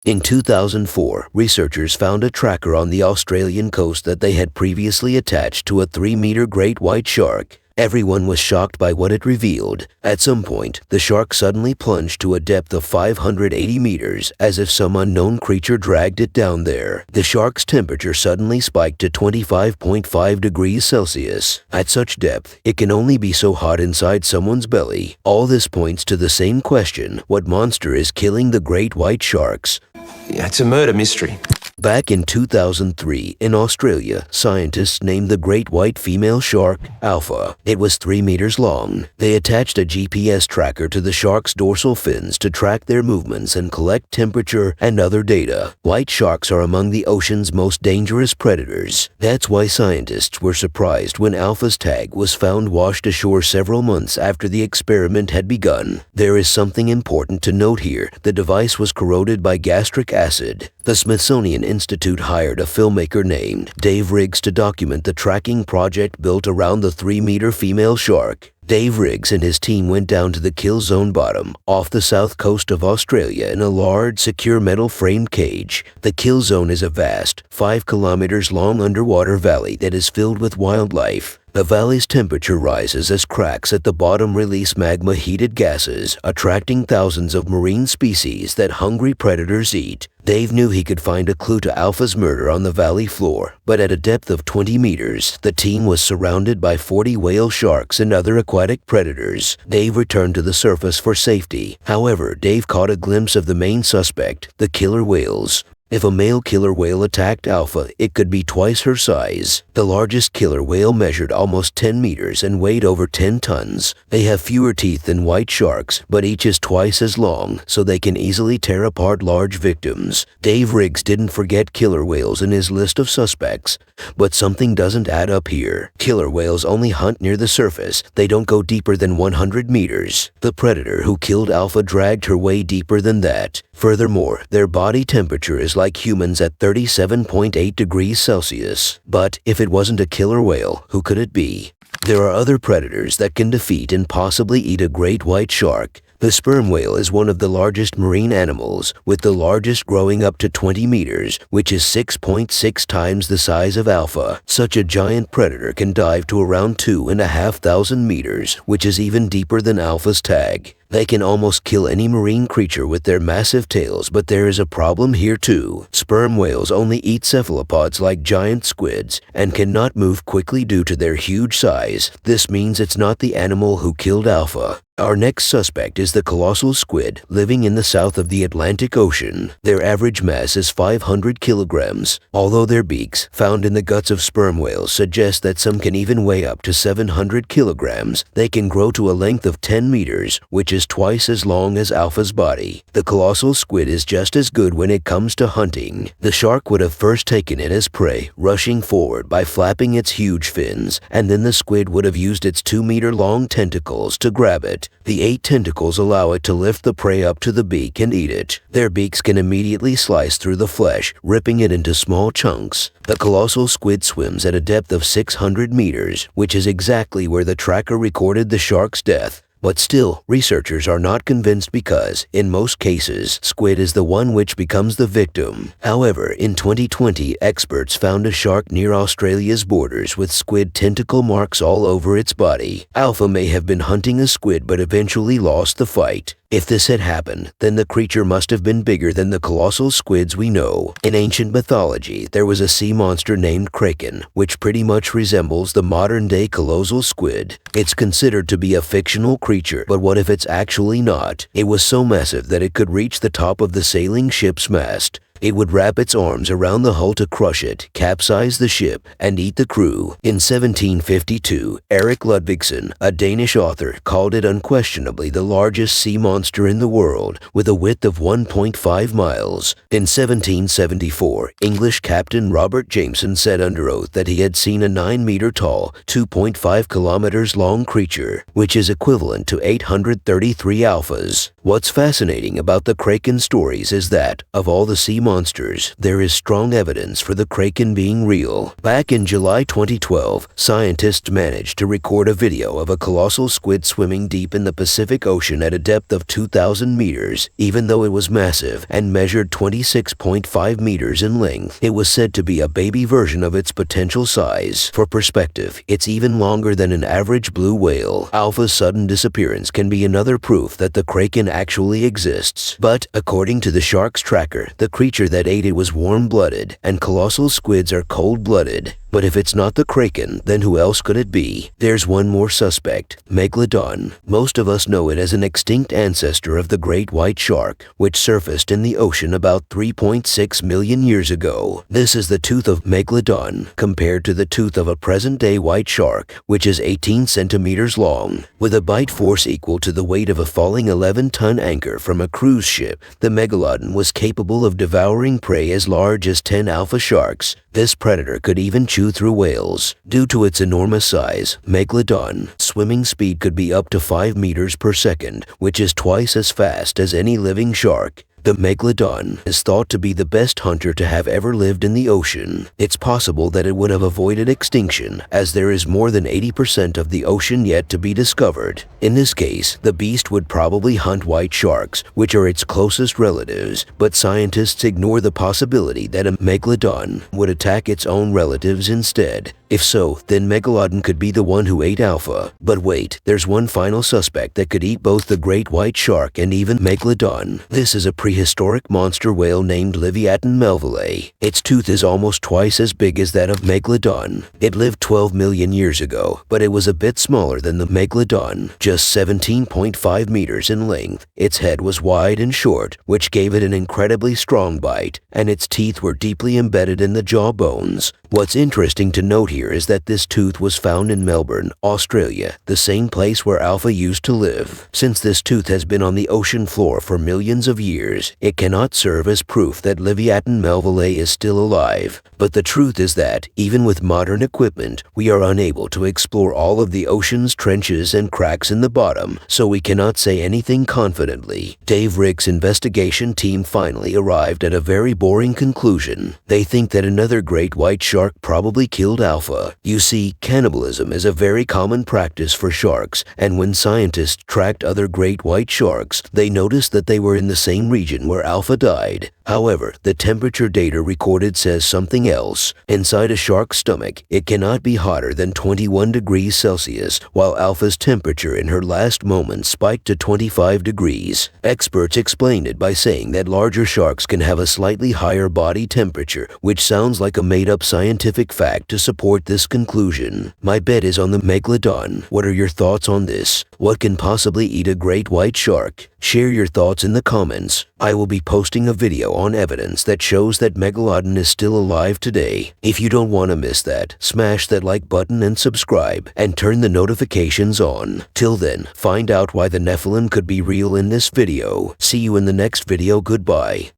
In 2004, researchers found a tracker on the Australian coast that they had previously attached to a 3-meter great white shark. Everyone was shocked by what it revealed. At some point, the shark suddenly plunged to a depth of 580 meters, as if some unknown creature dragged it down there. The shark's temperature suddenly spiked to 25.5 degrees Celsius. At such depth, it can only be so hot inside someone's belly. All this points to the same question: what monster is killing the great white sharks? Yeah, it's a murder mystery. Back in 2003, in Australia, scientists named the great white female shark Alpha. It was 3 meters long. They attached a GPS tracker to the shark's dorsal fins to track their movements and collect temperature and other data. White sharks are among the ocean's most dangerous predators. That's why scientists were surprised when Alpha's tag was found washed ashore several months after the experiment had begun. There is something important to note here. The device was corroded by gastric acid. The Smithsonian Institute hired a filmmaker named Dave Riggs to document the tracking project built around the 3-meter female shark. Dave Riggs and his team went down to the kill zone bottom, off the south coast of Australia in a large, secure metal-framed cage. The kill zone is a vast, 5 kilometers long underwater valley that is filled with wildlife. The valley's temperature rises as cracks at the bottom release magma-heated gases, attracting thousands of marine species that hungry predators eat. Dave knew he could find a clue to Alpha's murder on the valley floor, but at a depth of 20 meters, the team was surrounded by 40 whale sharks and other aquatic predators. Dave returned to the surface for safety. However, Dave caught a glimpse of the main suspect, the killer whales. If a male killer whale attacked Alpha, it could be twice her size. The largest killer whale measured almost 10 meters and weighed over 10 tons. They have fewer teeth than white sharks, but each is twice as long, so they can easily tear apart large victims. Dave Riggs didn't forget killer whales in his list of suspects. But something doesn't add up here. Killer whales only hunt near the surface. They don't go deeper than 100 meters. The predator who killed Alpha dragged her way deeper than that. Furthermore, their body temperature is like humans at 37.8 degrees Celsius. But if it wasn't a killer whale, who could it be? There are other predators that can defeat and possibly eat a great white shark. The sperm whale is one of the largest marine animals, with the largest growing up to 20 meters, which is 6.6 times the size of Alpha. Such a giant predator can dive to around 2,500 meters, which is even deeper than Alpha's tag. They can almost kill any marine creature with their massive tails, but there is a problem here too. Sperm whales only eat cephalopods like giant squids and cannot move quickly due to their huge size. This means it's not the animal who killed Alpha. Our next suspect is the colossal squid living in the south of the Atlantic Ocean. Their average mass is 500 kilograms. Although their beaks, found in the guts of sperm whales, suggest that some can even weigh up to 700 kilograms, they can grow to a length of 10 meters, which is twice as long as Alpha's body. The colossal squid is just as good when it comes to hunting. The shark would have first taken it as prey, rushing forward by flapping its huge fins, and then the squid would have used its 2-meter-long tentacles to grab it. The 8 tentacles allow it to lift the prey up to the beak and eat it. Their beaks can immediately slice through the flesh, ripping it into small chunks. The colossal squid swims at a depth of 600 meters, which is exactly where the tracker recorded the shark's death. But still, researchers are not convinced because, in most cases, squid is the one which becomes the victim. However, in 2020, experts found a shark near Australia's borders with squid tentacle marks all over its body. Alpha may have been hunting a squid but eventually lost the fight. If this had happened, then the creature must have been bigger than the colossal squids we know. In ancient mythology, there was a sea monster named Kraken, which pretty much resembles the modern-day colossal squid. It's considered to be a fictional creature, but what if it's actually not? It was so massive that it could reach the top of the sailing ship's mast. It would wrap its arms around the hull to crush it, capsize the ship, and eat the crew. In 1752, Erik Ludvigsen, a Danish author, called it unquestionably the largest sea monster in the world, with a width of 1.5 miles. In 1774, English Captain Robert Jameson said under oath that he had seen a 9-meter-tall, 2.5 kilometers long creature, which is equivalent to 833 alphas. What's fascinating about the Kraken stories is that, of all the sea monsters monsters, there is strong evidence for the kraken being real. Back in July 2012, scientists managed to record a video of a colossal squid swimming deep in the Pacific Ocean at a depth of 2,000 meters. Even though it was massive and measured 26.5 meters in length, it was said to be a baby version of its potential size. For perspective, it's even longer than an average blue whale. Alpha's sudden disappearance can be another proof that the kraken actually exists. But, according to the shark's tracker, the creature that ate it was warm-blooded, and colossal squids are cold-blooded. But if it's not the kraken, then who else could it be? There's one more suspect, megalodon. Most of us know it as an extinct ancestor of the great white shark, which surfaced in the ocean about 3.6 million years ago. This is the tooth of megalodon, compared to the tooth of a present-day white shark, which is 18 centimeters long. With a bite force equal to the weight of a falling 11-ton anchor from a cruise ship, the megalodon was capable of devouring prey as large as 10 alpha sharks. This predator could even chew through whales. Due to its enormous size, megalodon swimming speed could be up to 5 meters per second, which is twice as fast as any living shark. The megalodon is thought to be the best hunter to have ever lived in the ocean. It's possible that it would have avoided extinction, as there is more than 80% of the ocean yet to be discovered. In this case, the beast would probably hunt white sharks, which are its closest relatives, but scientists ignore the possibility that a megalodon would attack its own relatives instead. If so, then megalodon could be the one who ate Alpha. But wait, there's one final suspect that could eat both the great white shark and even megalodon. This is a prehistoric monster whale named Leviathan melvillei. Its tooth is almost twice as big as that of megalodon. It lived 12 million years ago, but it was a bit smaller than the megalodon, just 17.5 meters in length. Its head was wide and short, which gave it an incredibly strong bite, and its teeth were deeply embedded in the jaw bones. What's interesting to note here is that this tooth was found in Melbourne, Australia, the same place where Alpha used to live. Since this tooth has been on the ocean floor for millions of years, it cannot serve as proof that Leviathan melvillei is still alive. But the truth is that, even with modern equipment, we are unable to explore all of the ocean's trenches and cracks in the bottom, so we cannot say anything confidently. Dave Rick's investigation team finally arrived at a very boring conclusion. They think that another great white shark probably killed Alpha. You see, cannibalism is a very common practice for sharks, and when scientists tracked other great white sharks, they noticed that they were in the same region where Alpha died. However, the temperature data recorded says something else. Inside a shark's stomach, it cannot be hotter than 21 degrees Celsius, while Alpha's temperature in her last moments spiked to 25 degrees. Experts explained it by saying that larger sharks can have a slightly higher body temperature, which sounds like a made-up scientific fact to support this conclusion. My bet is on the megalodon. What are your thoughts on this? What can possibly eat a great white shark? Share your thoughts in the comments. I will be posting a video on evidence that shows that megalodon is still alive today. If you don't want to miss that, smash that like button and subscribe, and turn the notifications on. Till then, find out why the Nephilim could be real in this video. See you in the next video. Goodbye.